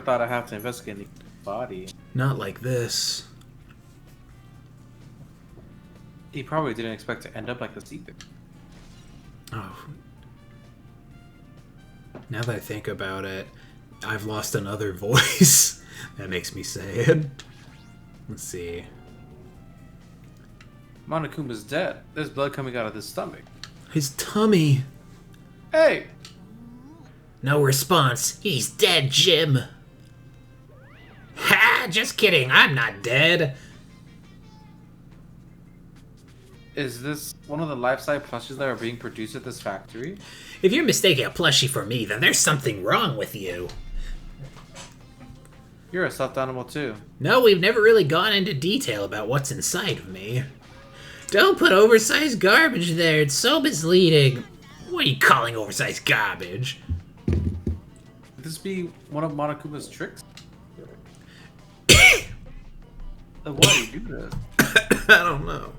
thought I'd have to investigate the body. Not like this. He probably didn't expect to end up like this either. Oh. Now that I think about it, I've lost another voice. That makes me sad. Let's see. Monokuma's dead. There's blood coming out of his stomach. His tummy. Hey! No response. He's dead, Jim. Ha! Just kidding. I'm not dead. Is this one of the life-size plushies that are being produced at this factory? If you're mistaking a plushie for me, then there's something wrong with you. You're a stuffed animal too. No, we've never really gone into detail about what's inside of me. Don't put oversized garbage there. It's so misleading. What are you calling oversized garbage? Could this be one of Monokuma's tricks? Why do you do this? I don't know.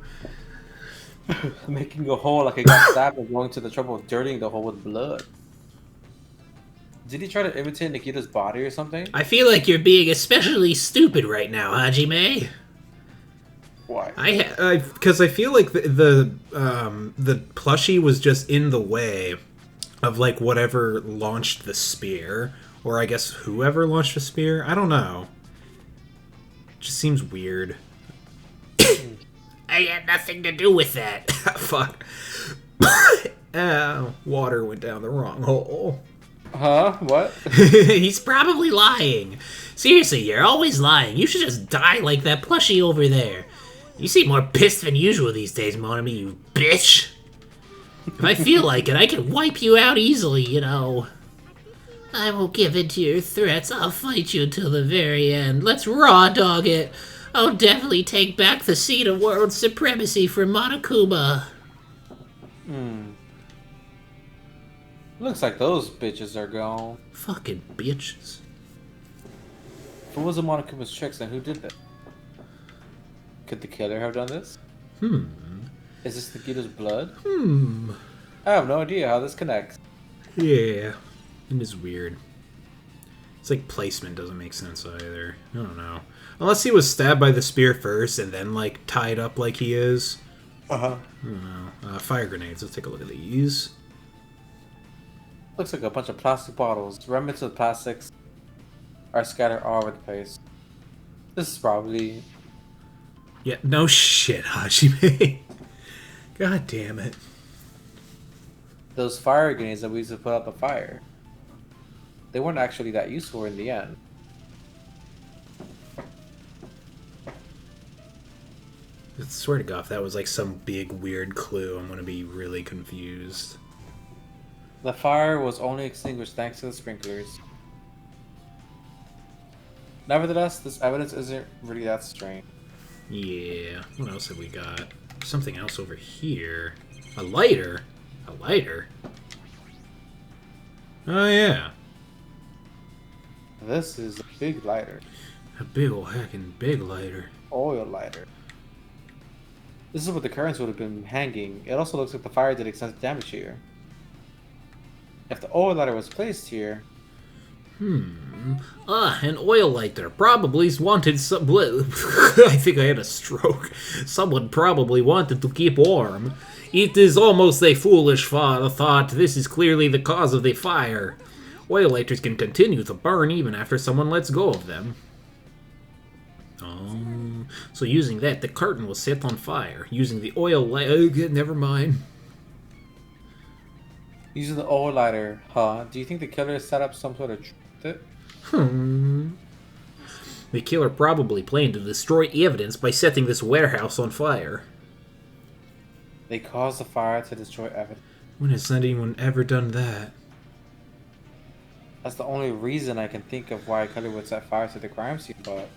Making a hole like it got stabbed and going to the trouble of dirtying the hole with blood. Did he try to imitate Nikita's body or something? I feel like you're being especially stupid right now, Hajime. Why? Because I feel like the plushie was just in the way of like whatever launched the spear, or I guess whoever launched the spear. I don't know. It just seems weird. I had nothing to do with that. Fuck. Water went down the wrong hole. Huh? What? He's probably lying. Seriously, you're always lying. You should just die like that plushie over there. You seem more pissed than usual these days, Monami, you bitch. If I feel like it, I can wipe you out easily, you know. I won't give in to your threats. I'll fight you until the very end. Let's raw dog it. I'll definitely take back the seat of world supremacy for Monokuma. Looks like those bitches are gone. Fucking bitches. If it wasn't Monokuma's tricks, then who did that? Could the killer have done this? Is this Nikita's blood? I have no idea how this connects. Yeah. It is weird. It's like placement doesn't make sense either. I don't know. Unless he was stabbed by the spear first and then like tied up like he is. Uh-huh. I don't know. Fire grenades. Let's take a look at these. Looks like a bunch of plastic bottles. Remnants of plastics are scattered all over the place. This is probably... Yeah, no shit, Hajime. God damn it. those fire grenades that we used to put out the fire. They weren't actually that useful in the end. I swear to God, if that was like some big weird clue, I'm gonna be really confused. The fire was only extinguished thanks to the sprinklers. Nevertheless, this evidence isn't really that strange. Yeah, what else have we got? Something else over here. A lighter? A lighter? Oh yeah. This is a big lighter. A big ol' heckin' big lighter. Oil lighter. This is where the currents would have been hanging. It also looks like the fire did extensive damage here. If the oil lighter was placed here... An oil lighter. Probably wanted some... I think I had a stroke. Someone probably wanted to keep warm. It is almost a foolish thought. This is clearly the cause of the fire. Oil lighters can continue to burn even after someone lets go of them. Oh, so using that, the curtain was set on fire. Using the oil lighter... never mind. Using the oil lighter, huh? Do you think the killer set up some sort of trick with it? The killer probably planned to destroy evidence by setting this warehouse on fire. They caused the fire to destroy evidence. When has anyone ever done that? That's the only reason I can think of why a killer would set fire to the crime scene, but...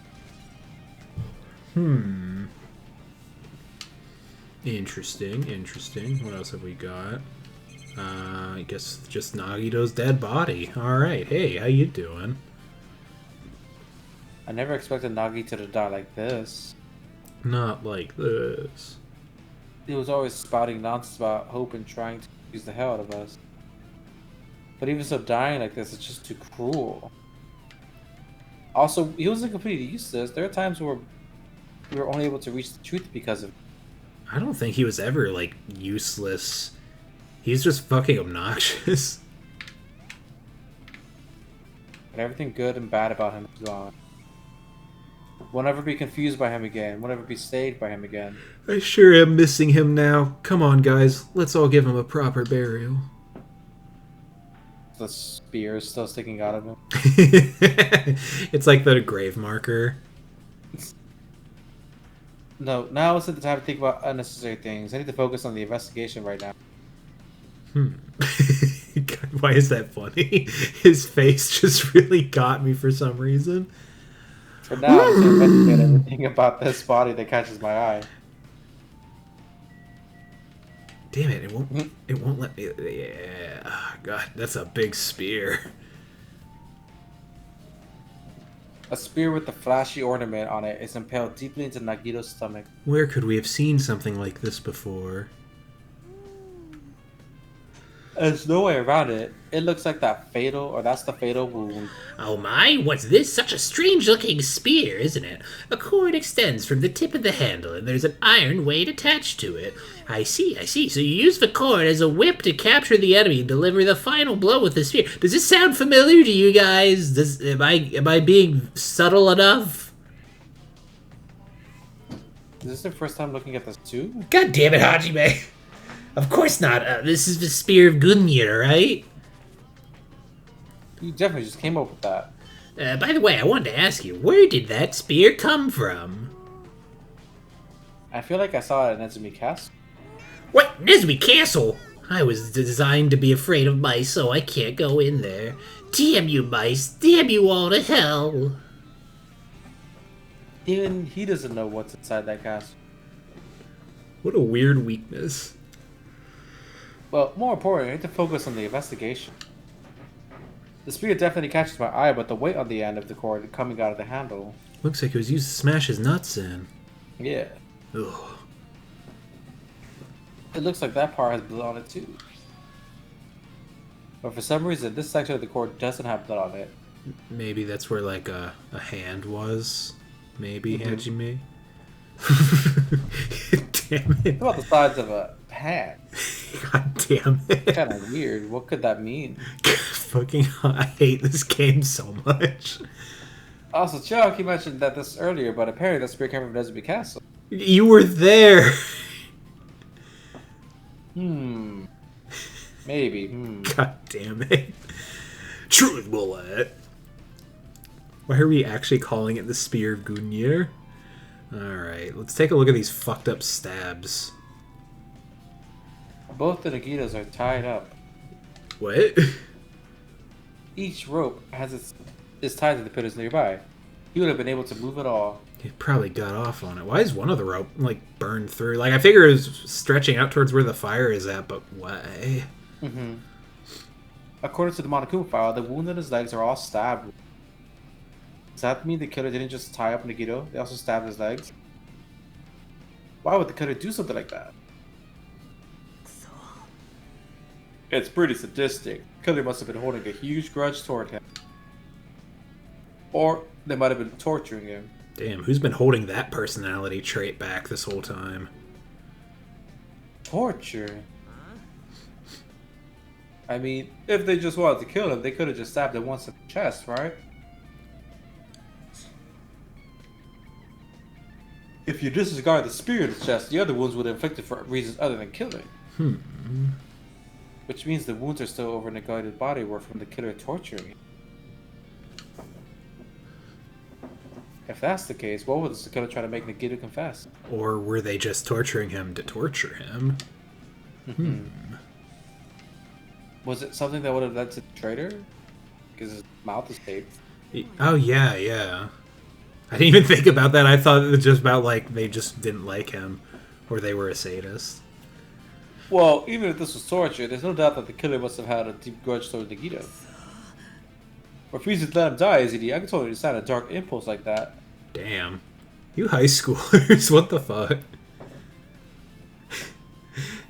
Interesting, interesting. What else have we got? I guess just Nagito's dead body. Alright, hey, how you doing? I never expected Nagito to die like this. Not like this. He was always spouting nonsense about hope and trying to use the hell out of us. But even so, dying like this is just too cruel. Also, he wasn't completely useless. There are times where we were only able to reach the truth because of it. I don't think he was ever, like, useless. He's just fucking obnoxious. But everything good and bad about him is gone. We'll never be confused by him again. We'll never be stayed by him again. I sure am missing him now. Come on, guys. Let's all give him a proper burial. The spear is still sticking out of him. It's like the grave marker. No, now isn't the time to think about unnecessary things. I need to focus on the investigation right now. God, why is that funny? His face just really got me for some reason. For now, I'm just gonna investigate everything about this body that catches my eye. Damn it! It won't let me. Yeah. Oh, God, that's a big spear. A spear with a flashy ornament on it is impaled deeply into Nagito's stomach. Where could we have seen something like this before? There's no way around it. It looks like that's the fatal wound. Oh my, what's this? Such a strange looking spear, isn't it? A cord extends from the tip of the handle and there's an iron weight attached to it. I see. So you use the cord as a whip to capture the enemy and deliver the final blow with the spear. Does this sound familiar to you guys? Am I being subtle enough? Is this the first time looking at this too? God damn it, Hajime. Of course not. This is the Spear of Gungnir, right? You definitely just came up with that. By the way, I wanted to ask you, where did that spear come from? I feel like I saw it in Nezumi Castle. What? Nezumi Castle? I was designed to be afraid of mice, so I can't go in there. Damn you, mice. Damn you all to hell. Even he doesn't know what's inside that castle. What a weird weakness. Well, more importantly, I need to focus on the investigation. The spear definitely catches my eye, but the weight on the end of the cord coming out of the handle. Looks like it was used to smash his nuts in. Yeah. Ugh. It looks like that part has blood on it too. But for some reason, this section of the cord doesn't have blood on it. Maybe that's where, like, a hand was? Maybe, Hajime? Damn it. What about the size of a hand? God damn it. Kind of weird. What could that mean? Fucking, I hate this game so much. Also, Chuck, you mentioned that this earlier, but apparently that spear came from Nezumi Castle. You were there. Maybe. God damn it. Truth bullet. Why are we actually calling it the Spear of Gungnir? Alright, let's take a look at these fucked up stabs. Both the Nagitas are tied up. What? Each rope is tied to the pillars nearby. He would have been able to move it all. He probably got off on it. Why is one of the rope, like, burned through? Like, I figure it was stretching out towards where the fire is at, but why? According to the Monokuma file, the wound in his legs are all stabbed. Does that mean the killer didn't just tie up Nagito? They also stabbed his legs? Why would the killer do something like that? It's pretty sadistic. The killer must have been holding a huge grudge toward him. Or they might have been torturing him. Damn, who's been holding that personality trait back this whole time? Torture? I mean, if they just wanted to kill him, they could have just stabbed him once in the chest, right? If you disregard the spear in the chest, the other wounds would have inflicted for reasons other than killing. Which means the wounds are still over Nagito's body were from the killer torturing him. If that's the case, what was the killer trying to make Nagito confess? Or were they just torturing him to torture him? Was it something that would have led to the traitor? Because his mouth is taped. Oh, yeah. I didn't even think about that. I thought it was just about, like, they just didn't like him. Or they were a sadist. Well, even if this was torture, there's no doubt that the killer must have had a deep grudge toward Nagito. Refusing to let him die, Izzy. I can totally understand a dark impulse like that. Damn. You high schoolers, what the fuck?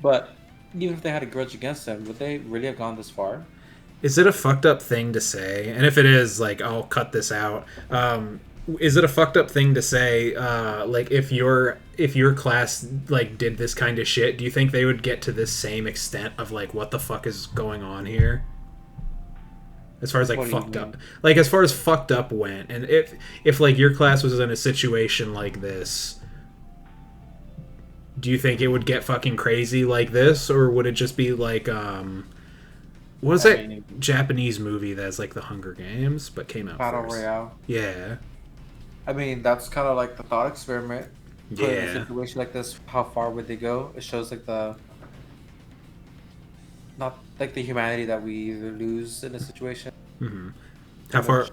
But even if they had a grudge against him, would they really have gone this far? Is it a fucked up thing to say? And if it is, like, I'll cut this out. Is it a fucked up thing to say, like, if your class, like, did this kind of shit, do you think they would get to this same extent of, like, what the fuck is going on here? As far as, like, fucked up. Like, as far as fucked up went. And if like, your class was in a situation like this, do you think it would get fucking crazy like this? Or would it just be, like, what was that Japanese movie that's like the Hunger Games, but came out Battle first? Royale. Yeah. I mean, that's kind of like the thought experiment. Yeah. In a situation like this, how far would they go? It shows like not like the humanity that we either lose in a situation. Mm-hmm. How far?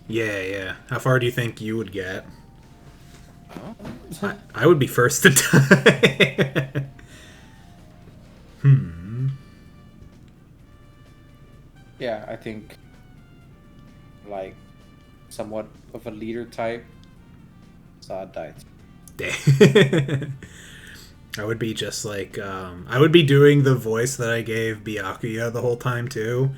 Yeah. How far do you think you would get? I would be first to die. Yeah, I think like somewhat of a leader type. So I'd die. I would be just like I would be doing the voice that I gave Byakuya the whole time too,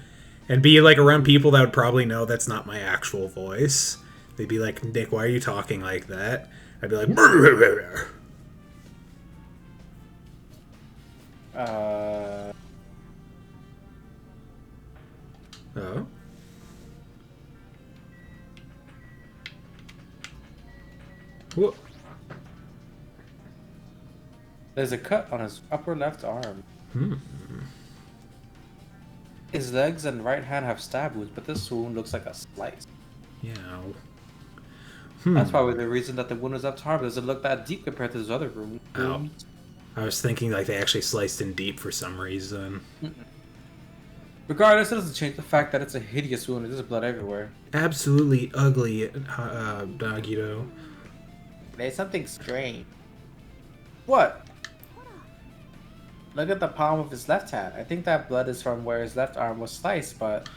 and be like around people that would probably know that's not my actual voice. They'd be like, "Nick, why are you talking like that?" I'd be like, Oh. What? There's a cut on his upper left arm. His legs and right hand have stab wounds, but this wound looks like a slice. Yeah. That's probably the reason that the wound is up to arm. It doesn't look that deep compared to his other wounds. Oh. I was thinking like they actually sliced in deep for some reason. Regardless, it doesn't change the fact that it's a hideous wound. There's blood everywhere. Absolutely ugly, Dagito. There's something strange. What? Look at the palm of his left hand. I think that blood is from where his left arm was sliced, but...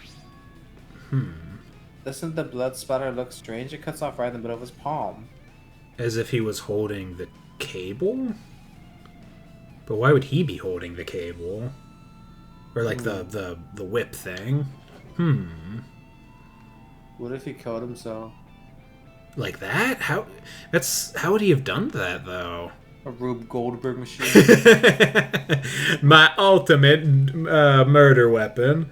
Doesn't the blood splatter look strange? It cuts off right in the middle of his palm. As if he was holding the cable? But why would he be holding the cable? Or like the whip thing? What if he killed himself? Like that? How would he have done that though? A Rube Goldberg machine. My ultimate murder weapon.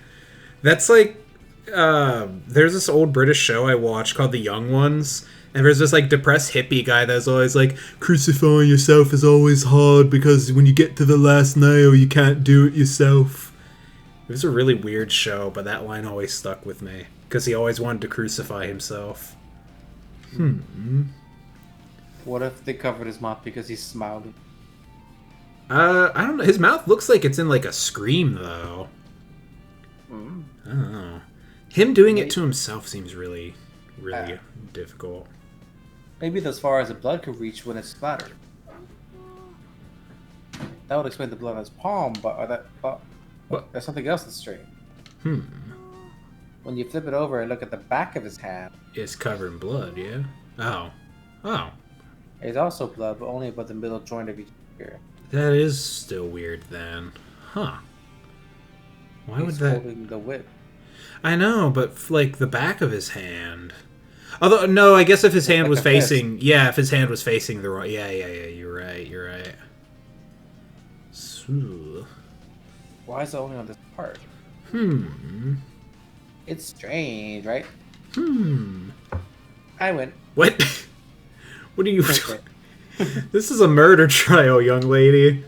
That's like there's this old British show I watched called The Young Ones, and there's this like depressed hippie guy that's always like, crucifying yourself is always hard because when you get to the last nail you can't do it yourself. It was a really weird show, but that line always stuck with me because he always wanted to crucify himself. What if they covered his mouth because he smiled? I don't know. His mouth looks like it's in like a scream though. I don't know. Him doing it to himself seems really difficult. Maybe as far as the blood could reach when it's splattered. That would explain the blood on his palm, but there's something else that's strange. When you flip it over and look at the back of his hand, it's covered in blood. Yeah. Oh. It's also blood, but only above the middle joint of each ear. That is still weird then. Huh. Why would that... He's holding the whip. I know, but like the back of his hand. Although, no, I guess if his hand was facing... Fist. Yeah, if his hand was facing the wrong... Yeah, you're right. So... Why is it only on this part? It's strange, right? I win. What? What are you... This is a murder trial, young lady.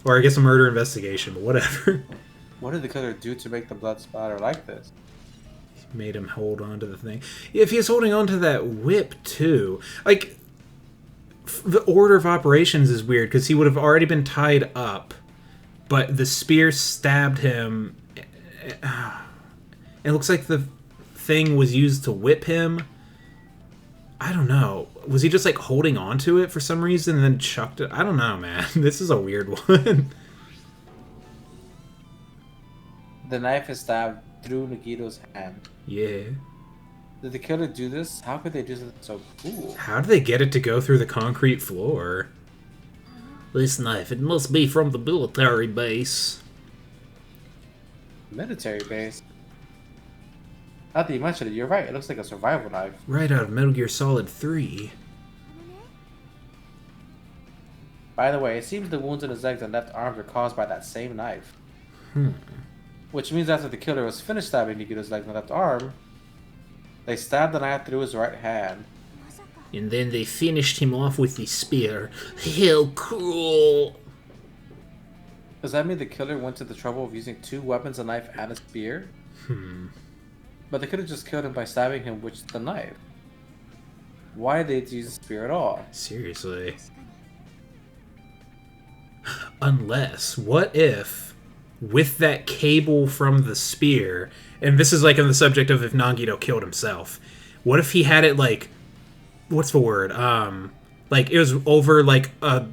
Or I guess a murder investigation, but whatever. What did the killer do to make the blood splatter like this? Made him hold on to the thing. If he's holding on to that whip, too. Like, the order of operations is weird, because he would have already been tied up, but the spear stabbed him. It looks like the thing was used to whip him. I don't know. Was he just, like, holding on to it for some reason and then chucked it? I don't know, man. This is a weird one. The knife is stabbed through Nagito's hand. Yeah. Did the killer do this? How could they do something so cool? How did they get it to go through the concrete floor? This knife, it must be from the military base. Military base. Now that you mentioned it, you're right. It looks like a survival knife. Right out of Metal Gear Solid 3. By the way, it seems the wounds in his legs and left arms were caused by that same knife. Which means after the killer was finished stabbing Nikita's legs and left arm, they stabbed the knife through his right hand. And then they finished him off with the spear. How cruel! Does that mean the killer went to the trouble of using 2 weapons, a knife and a spear? But they could have just killed him by stabbing him with the knife. Why did they use a spear at all? Seriously. Unless, what if, with that cable from the spear, and this is like on the subject of if Nagito killed himself, what if he had it like, what's the word? Like it was over like a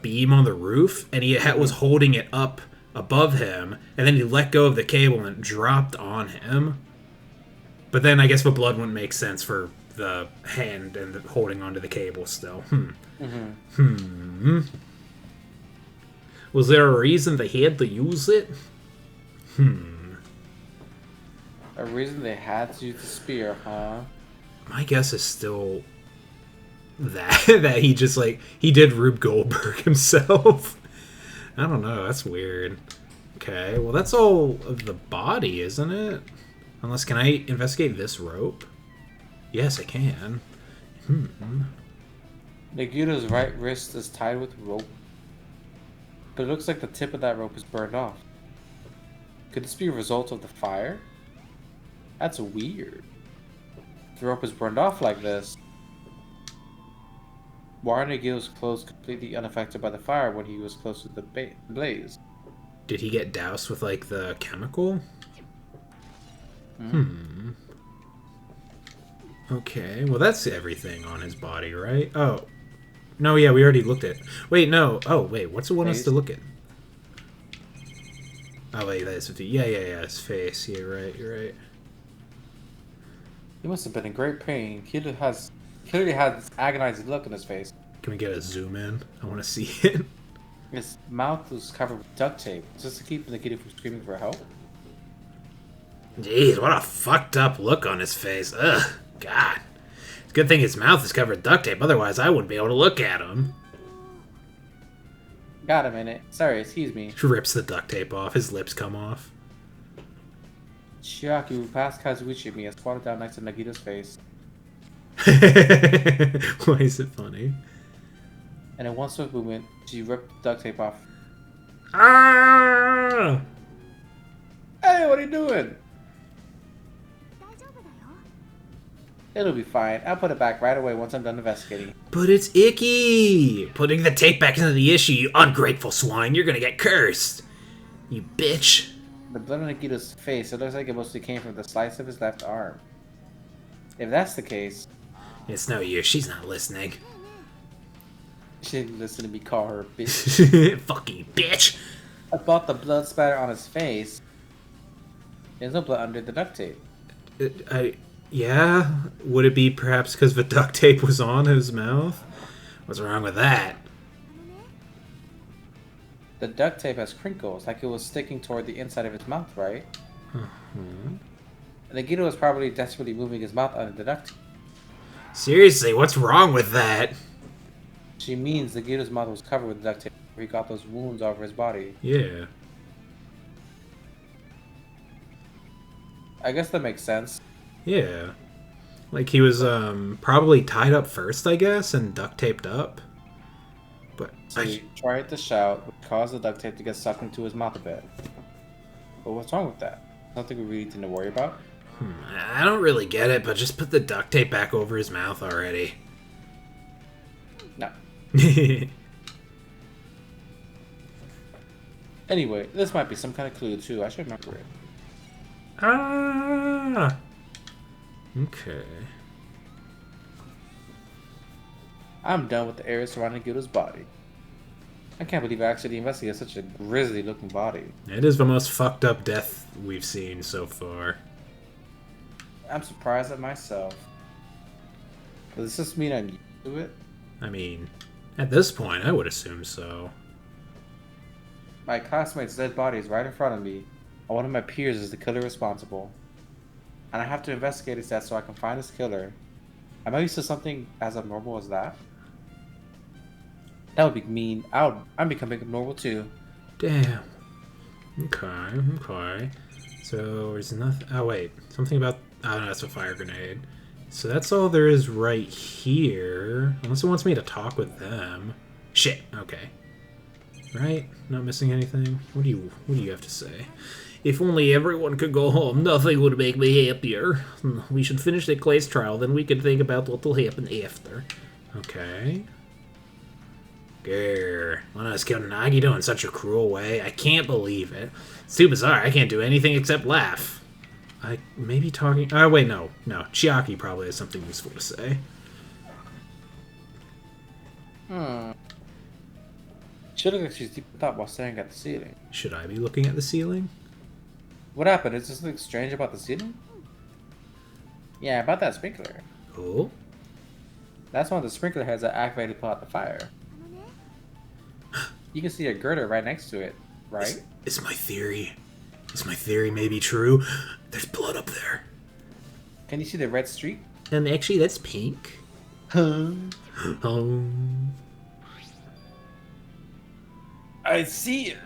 beam on the roof, and he was holding it up above him, and then he let go of the cable and it dropped on him. But then I guess the blood wouldn't make sense for the hand and the holding onto the cable still. Was there a reason they had to use it? A reason they had to use the spear, huh? My guess is still that he just like he did Rube Goldberg himself. I don't know, that's weird. Okay, well that's all of the body, isn't it? Unless, can I investigate this rope? Yes, I can. Nagito's right wrist is tied with rope, but it looks like the tip of that rope is burned off. Could this be a result of the fire? That's weird. If the rope is burned off like this, why are Nagito's clothes completely unaffected by the fire when he was close to the blaze? Did he get doused with like the chemical? Okay, well that's everything on his body, right? Oh. No, yeah, we already looked at it. Wait, no. Oh, wait, what's it want us to look at? Oh, wait, that's 50. Yeah, his face. Yeah, right, you're right. He must have been in great pain. Clearly had this agonizing look in his face. Can we get a zoom in? I want to see it. His mouth was covered with duct tape, just to keep Nagito from screaming for help. Jeez, what a fucked up look on his face. Ugh, God. It's a good thing his mouth is covered with duct tape, otherwise I wouldn't be able to look at him. Got a minute. Sorry, excuse me. He rips the duct tape off, his lips come off. Chiaki passed Kazuichi me and squatted down next to Nagito's face. Why is it funny? And in one swift movement, she ripped the duct tape off. Ah! Hey, what are you doing? It'll be fine. I'll put it back right away once I'm done investigating. But it's icky! Putting the tape back into the issue, you ungrateful swine. You're gonna get cursed. You bitch. The blood on Nagito's face, it looks like it mostly came from the slice of his left arm. If that's the case... It's no use. She's not listening. She didn't listen to me call her a bitch. Fucking bitch! About the blood spatter on his face. There's no blood under the duct tape. Yeah? Would it be perhaps because the duct tape was on his mouth? What's wrong with that? The duct tape has crinkles, like it was sticking toward the inside of his mouth, right? Nagito was probably desperately moving his mouth under the duct tape. Seriously, what's wrong with that? She means Nagito's mouth was covered with duct tape where he got those wounds all over his body. Yeah. I guess that makes sense. Yeah. Like he was probably tied up first, I guess, and duct taped up. But so he tried to shout, which caused the duct tape to get sucked into his mouth a bit. But what's wrong with that? Something we really need to worry about? I don't really get it, but just put the duct tape back over his mouth already. No. Anyway, this might be some kind of clue too. I should remember it. Ah. Okay. I'm done with the area surrounding Gilda's body. I can't believe I actually investigated such a grisly looking body. It is the most fucked up death we've seen so far. I'm surprised at myself. Does this mean I'm used to it? I mean, at this point, I would assume so. My classmate's dead body is right in front of me, One of my peers is the killer responsible. And I have to investigate his death so I can find his killer. Am I used to something as abnormal as that? That would be mean. I'm becoming abnormal too. Damn. Okay. So there's nothing. Oh wait, something about. Oh no, that's a fire grenade. So that's all there is right here. Unless it wants me to talk with them. Shit. Okay. Right? Not missing anything. What do you have to say? If only everyone could go home, nothing would make me happier. We should finish the Clay's trial, then we can think about what will happen after. Okay. Grr. When I was killed Nagito in such a cruel way, I can't believe it. It's too bizarre, I can't do anything except laugh. Maybe talking... Oh, wait, no. Chiaki probably has something useful to say. She looks like she's deep in thought while staring at the ceiling. Should I be looking at the ceiling? What happened? Is there something strange about the ceiling? Yeah, about that sprinkler. Oh? That's one of the sprinkler heads that activated to put out the fire. You can see a girder right next to it, right? Is my theory maybe true? There's blood up there. Can you see the red streak? Actually, that's pink. I see it.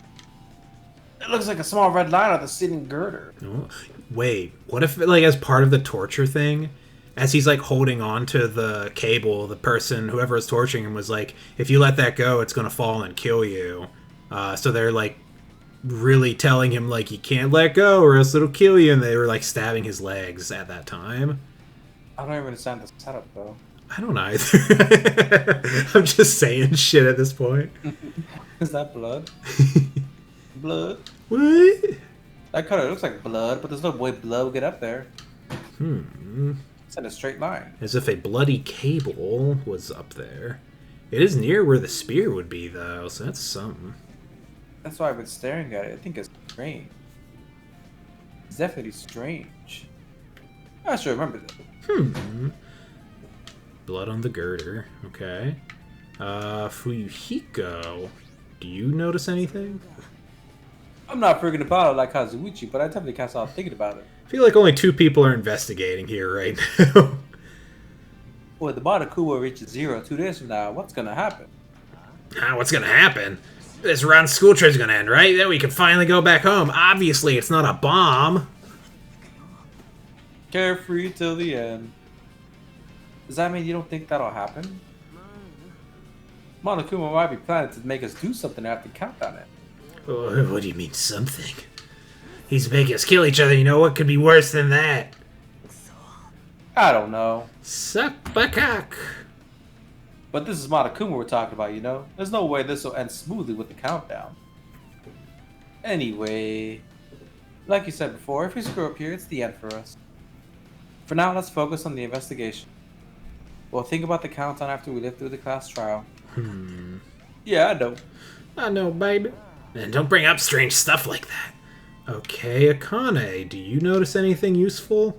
It looks like a small red line on the ceiling girder. Oh, wait, what if, like, as part of the torture thing, as he's, like, holding on to the cable, the person, whoever is torturing him, was like, if you let that go, it's gonna fall and kill you. So they're, like, really telling him, like, you can't let go or else it'll kill you, and they were, like, stabbing his legs at that time. I don't even understand the setup, though. I don't either. I'm just saying shit at this point. Is that blood? Blood? What? That color looks like blood, but there's no way blood will get up there. It's in a straight line. As if a bloody cable was up there. It is near where the spear would be, though, so that's something. That's why I've been staring at it. I think it's strange. It's definitely strange. I should remember that. Blood on the girder. Okay. Fuyuhiko. Do you notice anything? I'm not freaking about it like Kazuichi, but I definitely can't stop thinking about it. I feel like only 2 people are investigating here right now. Well, the Monokuma reaches 0 2 days from now. What's gonna happen? What's gonna happen? This round school trip's gonna end, right? Then we can finally go back home. Obviously, it's not a bomb. Carefree till the end. Does that mean you don't think that'll happen? Monokuma might be planning to make us do something after the countdown ends. Oh, what do you mean, something? He's making us kill each other, you know what could be worse than that? I don't know. Suck cock. But this is Monokuma we're talking about, you know? There's no way this will end smoothly with the countdown. Anyway, like you said before, if we screw up here, it's the end for us. For now, let's focus on the investigation. We'll think about the countdown after we live through the class trial. Yeah, I know. I know, baby. And don't bring up strange stuff like that. Okay, Akane, do you notice anything useful?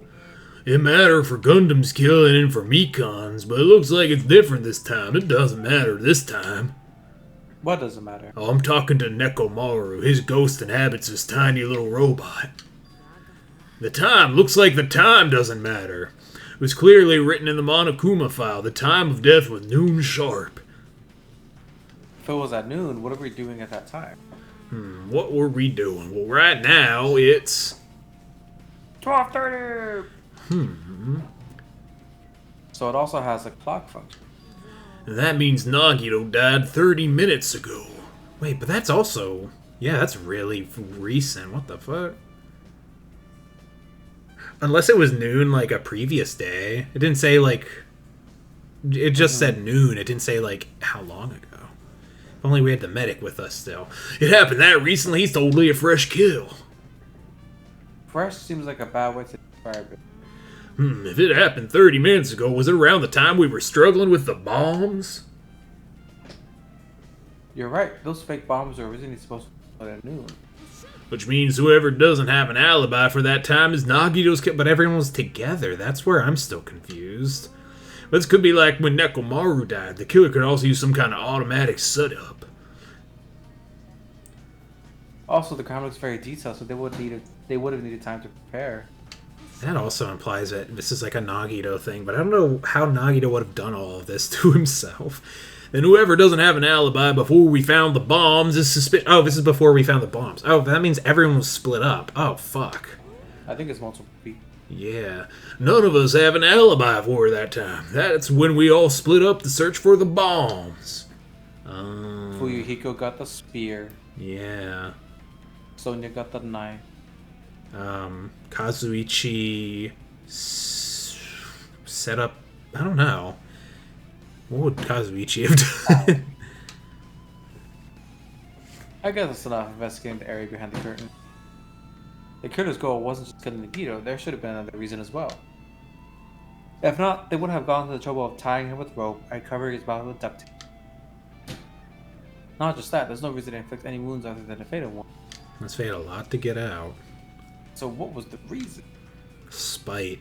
It mattered for Gundam's killing and for Mikon's, but it looks like it's different this time. It doesn't matter this time. What doesn't matter? Oh, I'm talking to Nekomaru. His ghost inhabits this tiny little robot. The time. Looks like the time doesn't matter. It was clearly written in the Monokuma file. The time of death was noon sharp. If it was at noon, what are we doing at that time? What were we doing? Well, right now, it's 12:30. So it also has a clock function. That means Nagito died 30 minutes ago. Wait, but that's also... Yeah, that's really recent. What the fuck? Unless it was noon, like, a previous day. It didn't say, like... It just said noon. It didn't say, like, how long ago. If only we had the medic with us still. It happened that recently. He's totally a fresh kill. Fresh seems like a bad way to describe it. If it happened 30 minutes ago, was it around the time we were struggling with the bombs? You're right. Those fake bombs are originally supposed to be at noon. Which means whoever doesn't have an alibi for that time is Nagito's kill. But everyone was together. That's where I'm still confused. This could be like when Nekomaru died. The killer could also use some kind of automatic setup. Also, the crime looks very detailed, so they would have needed time to prepare. That also implies that this is like a Nagito thing, but I don't know how Nagito would have done all of this to himself. And whoever doesn't have an alibi before we found the bombs is suspicious. Oh, this is before we found the bombs. Oh, that means everyone was split up. Oh, fuck. I think it's multiple people. Yeah. None of us have an alibi for that time. That's when we all split up to search for the bombs. Fuyuhiko got the spear. Yeah. Sonia got the knife. Kazuichi set up... I don't know. What would Kazuichi have done? I guess that's enough investigating the area behind the curtain. The killer's goal wasn't just killing Nagito, there should have been another reason as well. If not, they wouldn't have gone to the trouble of tying him with rope and covering his mouth with duct tape. Not just that, there's no reason to inflict any wounds other than a fatal one. Let's fade a lot to get out. So what was the reason? Spite.